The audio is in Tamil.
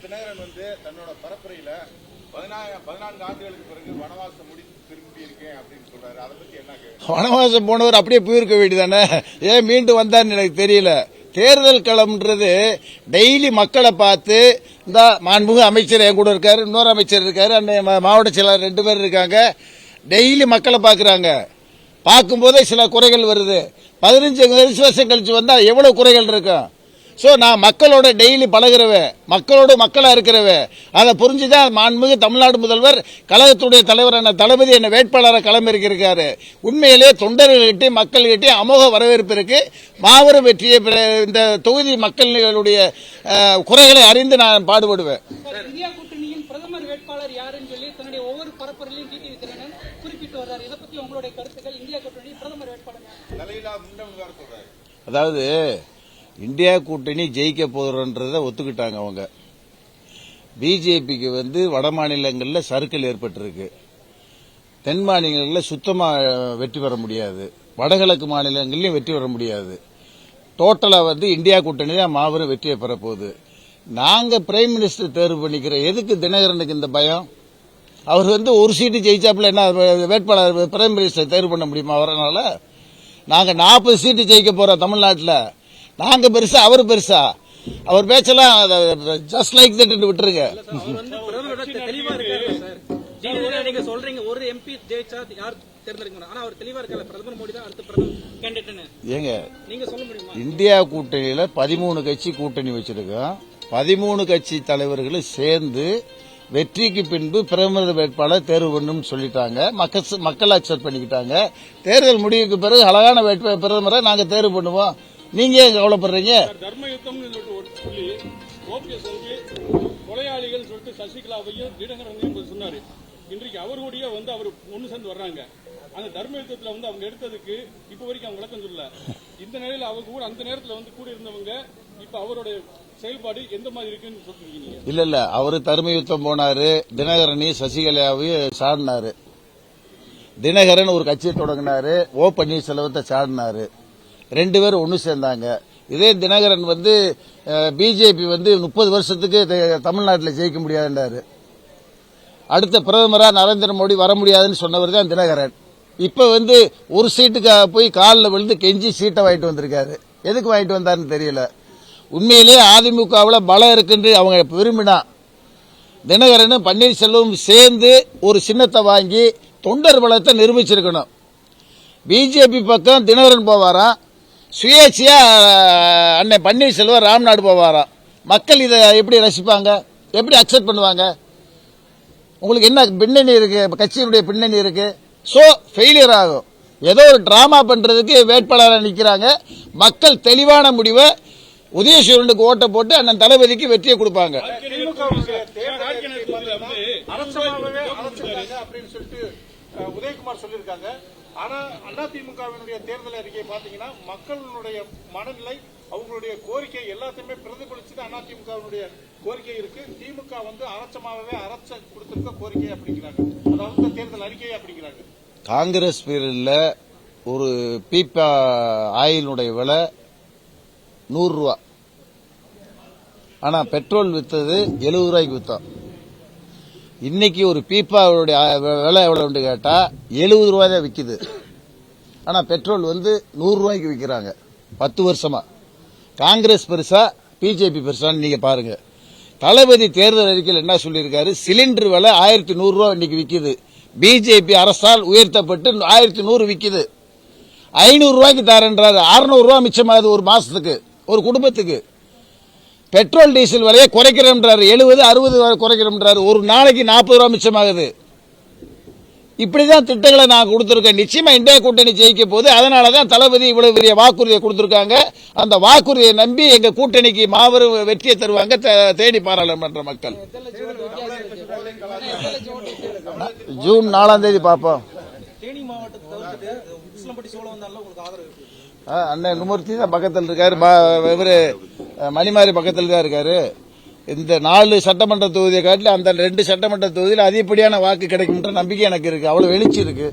தினகரன் வந்து தன்னோட பரப்புரையில 14 ஆண்டுகளுக்கு பிறகு வனவாசம் முடித்து திரும்பி இருக்கேன் அப்படின்னு சொல்றாரு. அதை பத்தி என்ன? வனவாசம் போனவர் அப்படியே போயிருக்க வேண்டியதானே, ஏன் மீண்டும் வந்தான்னு எனக்கு தெரியல. தேர்தல் களம்ன்றது டெய்லி மக்களை பார்த்து, இந்த மாண்புமிகு அமைச்சர் என் கூட இருக்காரு, இன்னொரு அமைச்சர் இருக்காரு, அந்த மாவட்ட செயலாளர் 2 பேர் இருக்காங்க. டெய்லி மக்களை பார்க்கறாங்க. பார்க்கும்போதே சில குறைகள் வருது. 15 வருஷம் கழிச்சு வந்தா எவ்வளவு குறைகள் இருக்கும். சோ நான் மக்களோட டெய்லி பழகிறவன், மக்களோட மக்களா இருக்கிறவன். அதை புரிஞ்சுதான் மாண்புமிகு தமிழ்நாடு முதல்வர் கழகத்துடைய தலைவரான தளபதி என்ன வேட்பாளரை களமிறக்கியிருக்காரு. உண்மையிலே தொண்டர்கள்கிட்ட மக்கள்கிட்ட அமோக வரவேற்பு இருக்கு. மாபெரும் வெற்றியை இந்த தொகுதி மக்களுடைய குறைகளை அறிந்து நான் பாடுபடுவேன். இந்தியா கூட்டணியின் பிரதமர் வேட்பாளர் யாருன்னு சொல்லி தன்னுடைய ஒவ்வொரு பரப்புரையிலும் டிடிவி தினகரன் குறிப்பிட்டு வர்றாரு. இதை பத்தி உங்களுடைய கருத்துக்கள்? இந்தியா கூட்டணி பிரதமர் வேட்பாளர் அதாவது இந்தியா கூட்டணி ஜெயிக்க போறன்றதை ஒத்துக்கிட்டாங்க அவங்க. பிஜேபிக்கு வந்து வட மாநிலங்களில் சறுக்கல் ஏற்பட்டிருக்கு. தென் மாநிலங்களில் சுத்தமா வெற்றி பெற முடியாது. வடகிழக்கு மாநிலங்களிலும் வெற்றி பெற முடியாது. டோட்டலா வந்து இந்தியா கூட்டணி தான் மாபெரும் வெற்றியை பெற போகுது. நாங்க பிரைம் மினிஸ்டர் தேர்வு பண்ணிக்கிறோம். எதுக்கு தினகரனுக்கு இந்த பயம்? அவர் வந்து ஒரு சீட்டு ஜெயிச்சாப்புல என்ன வேட்பாளர் பிரைம் மினிஸ்டர் தேர்வு பண்ண முடியுமா அவரால்? நாங்க 40 சீட்டு ஜெயிக்க போறோம் தமிழ்நாட்டில். நாங்க பெருசா அவர் பெருசா? அவர் பேச்செல்லாம் ஜஸ்ட் லைக் தட் விட்டுருங்க. நீங்க சொல்றீங்க ஒரு எம்பி ஜெயிச்சா யார் தேர்ந்தெடுக்கணும், ஆனா அவர் தெளிவா இருக்காரு, பிரதமர் மோடி தான் அடுத்த பிரதமர் கேண்டிடேட். ஏங்க நீங்க சொல்ல முடியுமா? இந்தியா கூட்டணியில 13 கட்சி கூட்டணி வச்சிருக்கோம். 13 கட்சி தலைவர்களும் சேர்ந்து வெற்றிக்கு பின்பு பிரதமர் வேட்பாளர் தேர்வு பண்ணும் சொல்லிட்டாங்க. மக்கள் அக்செப்ட் பண்ணிக்கிட்டாங்க. தேர்தல் முடிவுக்கு பிறகு அழகான பிரதமரை நாங்க தேர்வு பண்ணுவோம். நீங்க ஏன் கவலைப்படுறீங்க? தர்மயுத்தம் சொல்லி ஓபிஎஸ் வந்து கொலையாளிகள் சொல்லிட்டு சசிகலாவையும் தினகரனையும் சொன்னாரு. இன்றைக்கு அவர் கூடிய வந்து அவர் ஒன்னு சேர்ந்து வர்றாங்க. அந்த தர்மயுத்தத்துல வந்து அவங்க எடுத்ததுக்கு இப்ப வரைக்கும் அவங்க விளக்கம் சொல்லல. இந்த நிலையில அவங்க கூட அந்த நேரத்தில் வந்து கூட இருந்தவங்க இப்ப அவருடைய செயல்பாடு எந்த மாதிரி இருக்குன்னு சொல்றீங்க? இல்ல அவரு தர்மயுத்தம் போனாரு. தினகரனையும் சசிகலாவையும் சாடினாரு. தினகரன் ஒரு கட்சியை தொடங்கினாரு. ஓ பன்னீர்செல்வத்தை சாடினாரு. 2 பேரும் ஒன்னு சேர்ந்தாங்க. இதே தினகரன் வந்து பிஜேபி வந்து 30 வருஷத்துக்கு தமிழ்நாட்டில் ஜெயிக்க முடியாதுன்றாரு. அடுத்த பிரதமரா நரேந்திர மோடி வர முடியாதுன்னு சொன்னவர் தான் தினகரன். இப்ப வந்து ஒரு சீட்டுக்கு போய் காலில் விழுந்து கெஞ்சி சீட்டை வாங்கிட்டு வந்திருக்காரு. எதுக்கு வாங்கிட்டு வந்தாருன்னு தெரியல. உண்மையிலேயே அதிமுகவில் பலம் இருக்குன்னு அவங்க விரும்பினா தினகரனும் பன்னீர்செல்வம் சேர்ந்து ஒரு சின்னத்தை வாங்கி தொண்டர் பலத்தை நிரூபிச்சிருக்கணும். பிஜேபி பக்கம் தினகரன் போவாராம், சுயேட்சையா அண்ணன் பன்னீர்செல்வம் ராம்நாடு போவாராம். மக்கள் இதை எப்படி ரசிப்பாங்க? எப்படி அக்செப்ட் பண்ணுவாங்க? உங்களுக்கு என்ன பின்னணி இருக்கு? கட்சியினுடைய பின்னணி இருக்கு. சோ ஃபெயிலியர் ஆகும். ஏதோ ஒரு டிராமா பண்றதுக்கு வேட்பாளராக நிற்கிறாங்க. மக்கள் தெளிவான முடிவை உதயசூரனுக்கு ஓட்ட போட்டு அண்ணன் தளபதிக்கு வெற்றியை கொடுப்பாங்க. உதயகுமார் சொல்லியிருக்காங்க. ஆனா அதிமுகவினுடைய தேர்தல் அறிக்கை பாத்தீங்கன்னா மக்களுடைய மனநிலை, அவங்களுடைய கோரிக்கை எல்லாத்தையுமே பிரதிபலிச்சுட்டு அதிமுகவினுடைய கோரிக்கை இருக்கு. திமுக வந்து அரைச்சமாகவே அரைச்ச கொடுத்திருக்க கோரிக்கை அப்படிங்கிறாங்க. அதாவது தேர்தல் அறிக்கை அப்படிங்கிறாங்க. காங்கிரஸ் பீரியட்ல ஒரு பீப்பா ஆயிலுடைய விலை 100 ரூபா. ஆனா பெட்ரோல் வித்தது 70 ரூபாய்க்கு வித்தோம். இன்னைக்கு ஒரு பீப்பாவுடைய விலை எவ்வளவு கேட்டா 70 ரூபாய் தான் விக்குது. ஆனா பெட்ரோல் வந்து 100 ரூபாய்க்கு விற்கிறாங்க. 10 வருஷமா. காங்கிரஸ் பெருசா பிஜேபி பெருசான்னு நீங்க பாருங்க. தளபதி தேர்தல் அறிக்கையில் என்ன சொல்லியிருக்காரு? சிலிண்டர் விலை 1100 ரூபாய் இன்னைக்கு விக்குது. பிஜேபி அரசால் உயர்த்தப்பட்டு 1100 விக்குது. 500 ரூபாய்க்கு தரேன்றாரு. 600 ரூபாய் மிச்சமாகுது ஒரு மாசத்துக்கு, ஒரு குடும்பத்துக்கு. பெட்ரோல் டீசல் விலையை குறைக்கிறோம்ன்றாரு. 70-60 குறைக்கிறோம்ன்றாரு. ஒரு நாளைக்கு 40 ரூபாய் மிச்சமாகுது. இப்படிதான் திட்டங்களை நான் கொடுத்திருக்கேன். நிச்சயமா இந்தியா கூட்டணி ஜெயிக்க போது. அதனாலதான் தளபதி இவ்வளவு பெரிய வாக்குறுதியை கொடுத்திருக்காங்க. அந்த வாக்குறுதியை நம்பி எங்க கூட்டணிக்கு மாபெரும் வெற்றியை தருவாங்க தேனி பாராளுமன்ற மக்கள். ஜூன் 4ஆம் தேதி பார்ப்போம். அண்ணன் நுமூர்த்தி தான் பக்கத்தில் இருக்காரு. இவரு மணிமாரி பக்கத்தில் தான் இருக்காரு. இந்த 4 சட்டமன்ற தொகுதியை காட்டில அந்த 2 சட்டமன்ற தொகுதியில் அதிகப்படியான வாக்கு கிடைக்கும்ன்ற நம்பிக்கை எனக்கு இருக்கு. அவ்வளவு எழுச்சி இருக்கு.